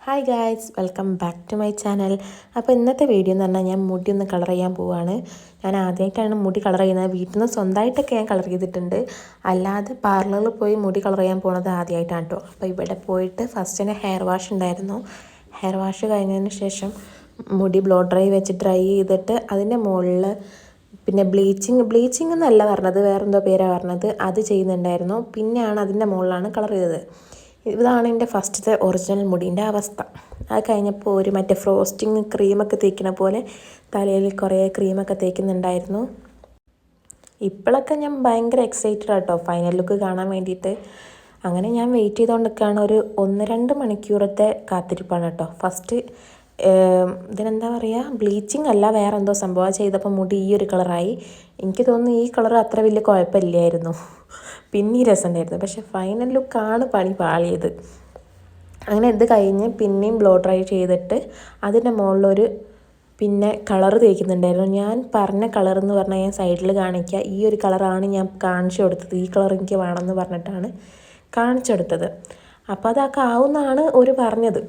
Hi guys, welcome back to my channel. അപ്പോൾ ഇന്നത്തെ video എന്ന് പറഞ്ഞാൽ ഞാൻ മുടി ഒന്ന് കളർ ചെയ്യാൻ പോവുകയാണ്. ഞാൻ ആദ്യമായിട്ടാണ് മുടി കളർ ചെയ്യുന്നത്. വീട്ടിൽ നിന്ന് സ്വന്തമായിട്ടൊക്കെ ഞാൻ കളർ ചെയ്തിട്ടുണ്ട്, അല്ലാതെ പാർലറിൽ പോയി മുടി കളർ ചെയ്യാൻ പോകുന്നത് ആദ്യമായിട്ടാണ് കേട്ടോ. അപ്പോൾ ഇവിടെ പോയിട്ട് ഫസ്റ്റ് തന്നെ ഹെയർ വാഷ് ഉണ്ടായിരുന്നു. ഹെയർ വാഷ് കഴിഞ്ഞതിന് ശേഷം മുടി ബ്ലോ ഡ്രൈ വെച്ച് ഡ്രൈ ചെയ്തിട്ട് അതിൻ്റെ മുകളിൽ പിന്നെ ബ്ലീച്ചിങ് എന്നല്ല പറഞ്ഞത്, വേറെന്തോ പേരാണ് പറഞ്ഞത്, അത് ചെയ്യുന്നുണ്ടായിരുന്നു. പിന്നെയാണ് അതിൻ്റെ മുകളിലാണ് കളർ ചെയ്തത്. ഇതാണ് എൻ്റെ ഫസ്റ്റത്തെ ഒറിജിനൽ മുടീൻ്റെ അവസ്ഥ. അത് കഴിഞ്ഞപ്പോൾ ഒരു മറ്റേ ഫ്രോസ്റ്റിങ് ക്രീമൊക്കെ തേക്കുന്ന പോലെ തലയിൽ കുറേ ക്രീമൊക്കെ തേക്കുന്നുണ്ടായിരുന്നു. ഇപ്പോഴൊക്കെ ഞാൻ ഭയങ്കര എക്സൈറ്റഡ് ആട്ടോ ഫൈനൽ ലുക്ക് കാണാൻ വേണ്ടിയിട്ട്. അങ്ങനെ ഞാൻ വെയിറ്റ് ചെയ്തുകൊണ്ടൊക്കെയാണ്. ഒരു 1-2 മണിക്കൂറത്തെ കാത്തിരിപ്പാണ് കേട്ടോ. ഫസ്റ്റ് ഇതിനെന്താ പറയുക, ബ്ലീച്ചിങ് അല്ല, വേറെ എന്തോ സംഭവം ചെയ്തപ്പോൾ മുടി ഈ ഒരു കളറായി. എനിക്ക് തോന്നുന്നു ഈ കളർ അത്ര വലിയ കുഴപ്പമില്ലായിരുന്നു, പിന്നെ രസമുണ്ടായിരുന്നു. പക്ഷേ ഫൈനൽ ലുക്കാണ് പണി പാളിയത്. അങ്ങനെ ഇത് കഴിഞ്ഞ് പിന്നെയും ബ്ലോ ഡ്രൈ ചെയ്തിട്ട് അതിൻ്റെ മുകളിലൊരു പിന്നെ കളർ തേക്കുന്നുണ്ടായിരുന്നു. ഞാൻ പറഞ്ഞ കളർ എന്ന് പറഞ്ഞാൽ ഞാൻ സൈഡിൽ കാണിക്കുക, ഈ ഒരു കളറാണ് ഞാൻ കാണിച്ചു കൊടുത്തത്. ഈ കളർ എനിക്ക് വേണമെന്ന് പറഞ്ഞിട്ടാണ് കാണിച്ചു കൊടുത്തത്. അപ്പോൾ അതൊക്കെ ആവുമെന്നാണ് ഒരു പറഞ്ഞത്.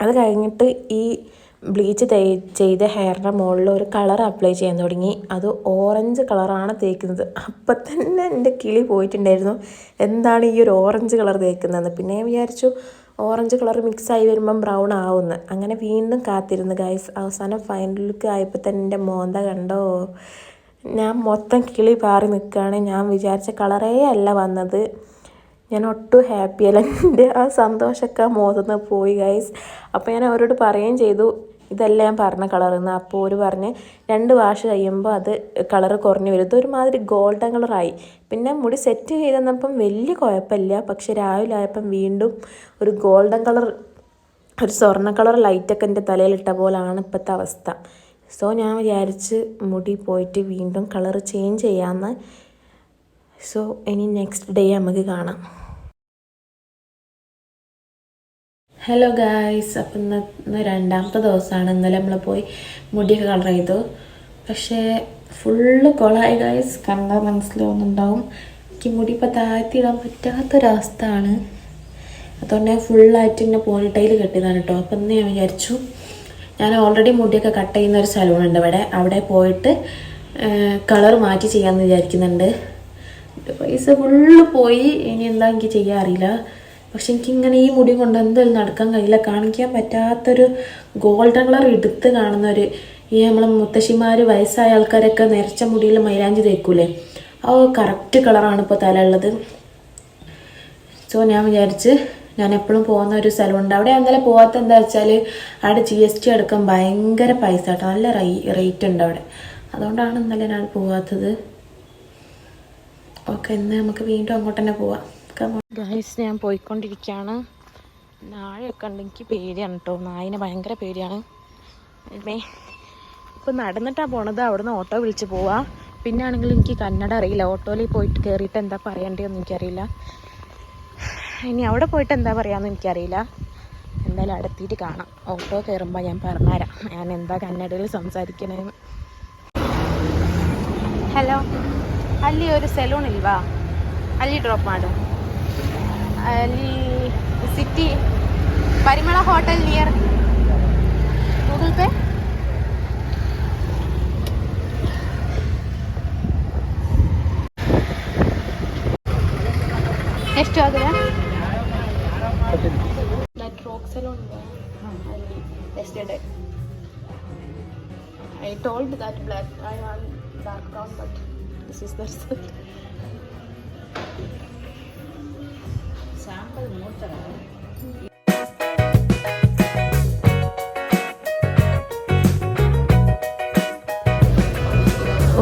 അത് കഴിഞ്ഞിട്ട് ഈ ബ്ലീച്ച് ചെയ്ത ഹെയറിൻ്റെ മുകളിൽ ഒരു കളർ അപ്ലൈ ചെയ്യാൻ തുടങ്ങി. അത് ഓറഞ്ച് കളറാണ് തേക്കുന്നത്. അപ്പം തന്നെ എൻ്റെ കിളി പോയിട്ടുണ്ടായിരുന്നു, എന്താണ് ഈ ഒരു ഓറഞ്ച് കളർ തേക്കുന്നതെന്ന്. പിന്നെ ഞാൻ വിചാരിച്ചു ഓറഞ്ച് കളർ മിക്സായി വരുമ്പം ബ്രൗൺ ആവുമെന്ന്. അങ്ങനെ വീണ്ടും കാത്തിരുന്നു ഗൈസ്. അവസാനം ഫൈനൽ ലുക്ക് ആയപ്പോൾ തന്നെ എൻ്റെ മോന്ത കണ്ടോ, ഞാൻ മൊത്തം കിളി പാറി നിൽക്കുകയാണ്. ഞാൻ വിചാരിച്ച കളറേ അല്ല വന്നത്. ഞാൻ ഒട്ടും ഹാപ്പിയല്ല. എൻ്റെ ആ സന്തോഷമൊക്കെ മോതുന്ന് പോയി ഗൈസ്. അപ്പോൾ ഞാൻ അവരോട് പറയുകയും ചെയ്തു, ഇതല്ല ഞാൻ പറഞ്ഞ കളറെന്ന്. അപ്പോൾ ഒരു പറഞ്ഞ് 2 വാഷ് കഴിയുമ്പോൾ അത് കളറ് കുറഞ്ഞു വരും. ഇതൊരുമാതിരി ഗോൾഡൻ കളറായി. പിന്നെ മുടി സെറ്റ് ചെയ്ത് തന്നപ്പം വലിയ കുഴപ്പമില്ല. പക്ഷെ രാവിലെ ആയപ്പം വീണ്ടും ഒരു ഗോൾഡൻ കളർ, ഒരു സ്വർണ്ണ കളർ ലൈറ്റൊക്കെ എൻ്റെ തലയിലിട്ട പോലാണ് ഇപ്പോഴത്തെ അവസ്ഥ. സോ ഞാൻ വിചാരിച്ച് മുടി പോയിട്ട് വീണ്ടും കളർ ചേഞ്ച് ചെയ്യാമെന്ന്. സോ ഇനി നെക്സ്റ്റ് ഡേ നമുക്ക് കാണാം. ഹലോ ഗായ്സ്, അപ്പം ഇന്ന് 2ാമത്തെ ദിവസമാണ്. ഇന്നലെ നമ്മൾ പോയി മുടിയൊക്കെ കളർ ചെയ്തു. പക്ഷേ ഫുള്ള് കൊളായി ഗായ്സ്. കണ്ടാൽ മനസ്സിലാവുന്നുണ്ടാവും, എനിക്ക് മുടി ഇപ്പോൾ താഴ്ത്തിയിടാൻ പറ്റാത്തൊരവസ്ഥയാണ്. അതുകൊണ്ട് ഞാൻ ഫുള്ളായിട്ട് ഇങ്ങനെ പോണിട്ടയിൽ കെട്ടിയതാണ് കേട്ടോ. അപ്പം ഇന്ന് ഞാൻ വിചാരിച്ചു, ഞാൻ ഓൾറെഡി മുടിയൊക്കെ കട്ട് ചെയ്യുന്ന ഒരു സ്ഥലമുണ്ട് അവിടെ പോയിട്ട് കളർ മാറ്റി ചെയ്യാമെന്ന് വിചാരിക്കുന്നുണ്ട്. പൈസ ഫുള്ള് പോയി. ഇനി എന്താ എനിക്ക് ചെയ്യാൻ അറിയില്ല. പക്ഷെ എനിക്കിങ്ങനെ ഈ മുടി കൊണ്ട് എന്തായാലും നടക്കാൻ കഴിയില്ല. കാണിക്കാൻ പറ്റാത്തൊരു ഗോൾഡൻ കളർ എടുത്ത് കാണുന്നൊരു, ഈ നമ്മളെ മുത്തശ്ശിമാർ വയസ്സായ ആൾക്കാരൊക്കെ നിറച്ച മുടിയിൽ മൈലാഞ്ചി തേക്കൂലേ, ആ കറക്റ്റ് കളറാണ് ഇപ്പോൾ തലയുള്ളത്. സോ ഞാൻ വിചാരിച്ച്, ഞാൻ എപ്പോഴും പോകുന്ന ഒരു സ്ഥലമുണ്ട്, അവിടെ എന്തായാലും പോകാത്ത എന്താ വെച്ചാൽ അവിടെ GST അടക്കം ഭയങ്കര പൈസ കേട്ടോ, നല്ല റേറ്റ് ഉണ്ട് അവിടെ. അതുകൊണ്ടാണ് ഇന്നലെ ഞാൻ പോകാത്തത്. ഓക്കെ, ഇന്ന് നമുക്ക് വീണ്ടും അങ്ങോട്ട് തന്നെ പോവാം. ഗൈസ്, ഞാൻ പോയിക്കൊണ്ടിരിക്കുകയാണ്. നാഴയൊക്കെ ഉണ്ട്, എനിക്ക് പേടിയാണ് കേട്ടോ. നായിനെ ഭയങ്കര പേടിയാണ്. ഇപ്പം നടന്നിട്ടാണ് പോണത്. അവിടുന്ന് ഓട്ടോ വിളിച്ച് പോവാം. പിന്നെ ആണെങ്കിൽ എനിക്ക് കന്നഡ അറിയില്ല. ഓട്ടോയിൽ പോയിട്ട് കയറിയിട്ട് എന്താ പറയേണ്ടതെന്ന് എനിക്കറിയില്ല. ഇനി അവിടെ പോയിട്ട് എന്താ പറയാമെന്ന് എനിക്കറിയില്ല. എന്തായാലും അടുത്തിട്ട് കാണാം. ഓട്ടോ കയറുമ്പോൾ ഞാൻ പറഞ്ഞുതരാം ഞാൻ എന്താ കന്നഡയിൽ സംസാരിക്കണേന്ന്. ಹಲೋ, ಅಲ್ಲಿ ഒരു ಸೆಲೂನ್ ಇಲ್ವಾ? ಅಲ್ಲಿ ಡ್ರಾಪ್ ಮಾಡು. ಅಲ್ಲಿ ಸಿಟಿ ಪರಿಮಳ ಹೋಟೆಲ್ ನಿಯರ್. Google Pay. ಎಷ್ಟು ಆದ್ರೆ that rock salon yesterday I told that black I want dark brown, but this is the sample ನೋಡ್ತಾರಾ.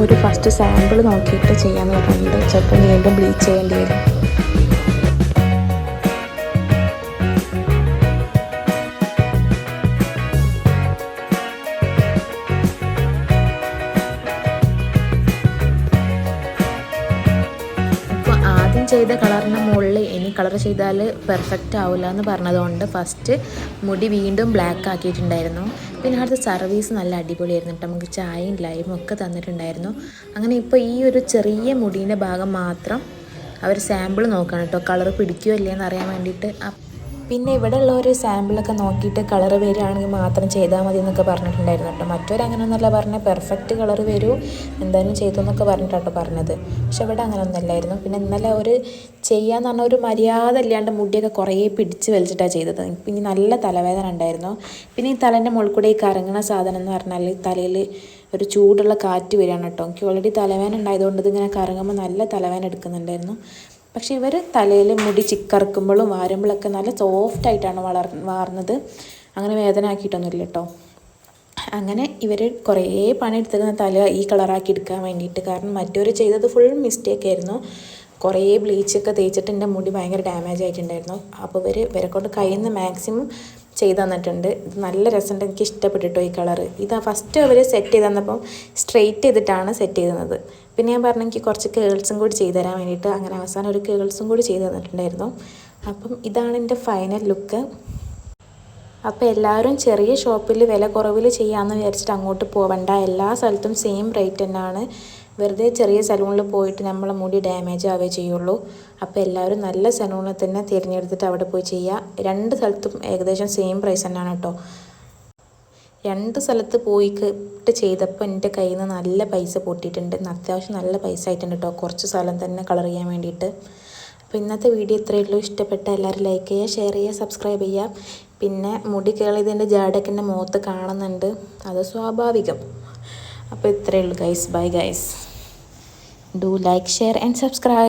ഒരു ഫസ്റ്റ് സാമ്പിൾ നോക്കിയിട്ട് ചെയ്യാമെന്ന് പറഞ്ഞിട്ട് ചിലപ്പോൾ വീണ്ടും ബ്ലീച്ച് ചെയ്യേണ്ടി വരും. ചെയ്ത കളറിൻ്റെ മുകളിൽ ഇനി കളർ ചെയ്താൽ പെർഫെക്റ്റ് ആവില്ല എന്ന് പറഞ്ഞതുകൊണ്ട് ഫസ്റ്റ് മുടി വീണ്ടും ബ്ലാക്ക് ആക്കിയിട്ടുണ്ടായിരുന്നു. പിന്നെ അവിടുത്തെ സർവീസ് നല്ല അടിപൊളിയായിരുന്നു കേട്ടോ. നമുക്ക് ചായയും ലൈമും ഒക്കെ തന്നിട്ടുണ്ടായിരുന്നു. അങ്ങനെ ഇപ്പോൾ ഈ ഒരു ചെറിയ മുടീൻ്റെ ഭാഗം മാത്രം അവർ സാമ്പിൾ നോക്കണം കേട്ടോ, കളർ പിടിക്കുകയോ ഇല്ലയെന്ന് അറിയാൻ വേണ്ടിയിട്ട്. പിന്നെ ഇവിടെ ഉള്ളവർ സാമ്പിളൊക്കെ നോക്കിയിട്ട് കളർ വരികയാണെങ്കിൽ മാത്രം ചെയ്താൽ മതി എന്നൊക്കെ പറഞ്ഞിട്ടുണ്ടായിരുന്നു കേട്ടോ. മറ്റവരങ്ങനെയൊന്നുമല്ല പറഞ്ഞത്, പെർഫെക്റ്റ് കളർ വരൂ എന്തായാലും ചെയ്തു എന്നൊക്കെ പറഞ്ഞിട്ടോ പറഞ്ഞത്. പക്ഷെ ഇവിടെ അങ്ങനെയൊന്നുമല്ലായിരുന്നു. പിന്നെ ഇന്നലെ ഒരു ചെയ്യാന്ന് പറഞ്ഞാൽ ഒരു മര്യാദ ഇല്ലാണ്ട് മുടിയൊക്കെ കുറേ പിടിച്ച് വലിച്ചിട്ടാണ് ചെയ്തത്. പിന്നെ നല്ല തലവേദന ഉണ്ടായിരുന്നു. പിന്നെ ഈ തലേൻ്റെ മുകളിൽ കൂടെ ഈ കറങ്ങണ സാധനം എന്ന് പറഞ്ഞാൽ തലയിൽ ഒരു ചൂടുള്ള കാറ്റ് വരികയാണ് കേട്ടോ. എനിക്ക് ഓൾറെഡി തലവേദന ഉണ്ടായതുകൊണ്ട് ഇതിങ്ങനെ കറങ്ങുമ്പോൾ നല്ല തലവേദന എടുക്കുന്നുണ്ടായിരുന്നു. പക്ഷേ ഇവർ തലയിൽ മുടി ചിക്കറക്കുമ്പോഴും വാരുമ്പോഴൊക്കെ നല്ല സോഫ്റ്റായിട്ടാണ് വാർന്നത്. അങ്ങനെ വേദന ആക്കിയിട്ടൊന്നുമില്ല കേട്ടോ. അങ്ങനെ ഇവർ കുറേ പണിയെടുത്തിരുന്ന തല ഈ കളറാക്കി എടുക്കാൻ വേണ്ടിയിട്ട്. കാരണം മറ്റവർ ചെയ്തത് ഫുൾ മിസ്റ്റേക്ക് ആയിരുന്നു. കുറേ ബ്ലീച്ചൊക്കെ തേച്ചിട്ട് എൻ്റെ മുടി ഭയങ്കര ഡാമേജ് ആയിട്ടുണ്ടായിരുന്നു. അപ്പോൾ ഇവരെ കൊണ്ട് കയ്യിൽ നിന്ന് മാക്സിമം ചെയ്ത് തന്നിട്ടുണ്ട്. ഇത് നല്ല രസമുണ്ട്, എനിക്ക് ഇഷ്ടപ്പെട്ടിട്ടോ ഈ കളറ്. ഇതാ ഫസ്റ്റ് അവർ സെറ്റ് ചെയ്ത് തന്നപ്പം സ്ട്രെയിറ്റ് ചെയ്തിട്ടാണ് സെറ്റ് ചെയ്തത്. പിന്നെ ഞാൻ പറഞ്ഞു എനിക്ക് കുറച്ച് കേൾസും കൂടി ചെയ്തു തരാൻ വേണ്ടിയിട്ട്. അങ്ങനെ അവസാനം ഒരു കേൾസും കൂടി ചെയ്ത് തന്നിട്ടുണ്ടായിരുന്നു. അപ്പം ഇതാണ് എൻ്റെ ഫൈനൽ ലുക്ക്. അപ്പോൾ എല്ലാവരും ചെറിയ ഷോപ്പിൽ വില കുറവിൽ ചെയ്യാമെന്ന് വിചാരിച്ചിട്ട് അങ്ങോട്ട് പോവണ്ട. എല്ലാ സ്ഥലത്തും സെയിം റേറ്റ് തന്നെയാണ്. വെറുതെ ചെറിയ സലൂണിൽ പോയിട്ട് നമ്മളെ മുടി ഡാമേജ് ആവേ ചെയ്യുള്ളൂ. അപ്പോൾ എല്ലാവരും നല്ല സലൂണിൽ തന്നെ തിരഞ്ഞെടുത്തിട്ട് അവിടെ പോയി ചെയ്യുക. രണ്ട് സ്ഥലത്തും ഏകദേശം സെയിം പ്രൈസ് തന്നെയാണ് കേട്ടോ. രണ്ട് സ്ഥലത്ത് പോയിട്ട് ചെയ്തപ്പോൾ എൻ്റെ കയ്യിൽ നിന്ന് നല്ല പൈസ പൊട്ടിയിട്ടുണ്ട്. അത്യാവശ്യം നല്ല പൈസ ആയിട്ടുണ്ട് കേട്ടോ, കുറച്ച് സ്ഥലം തന്നെ കളർ ചെയ്യാൻ വേണ്ടിയിട്ട്. അപ്പോൾ ഇന്നത്തെ വീഡിയോ ഇത്രയേ ഉള്ളൂ. ഇഷ്ടപ്പെട്ട എല്ലാവരും ലൈക്ക് ചെയ്യുക, ഷെയർ ചെയ്യുക, സബ്സ്ക്രൈബ് ചെയ്യുക. പിന്നെ മുടി കേളിയതിൻ്റെ ജാടൊക്കെ എൻ്റെ മുഖത്ത് കാണുന്നുണ്ട്, അത് സ്വാഭാവികം. അപ്പോൾ ഇത്രയേ ഉള്ളൂ guys. Bye guys. Do like, share and subscribe.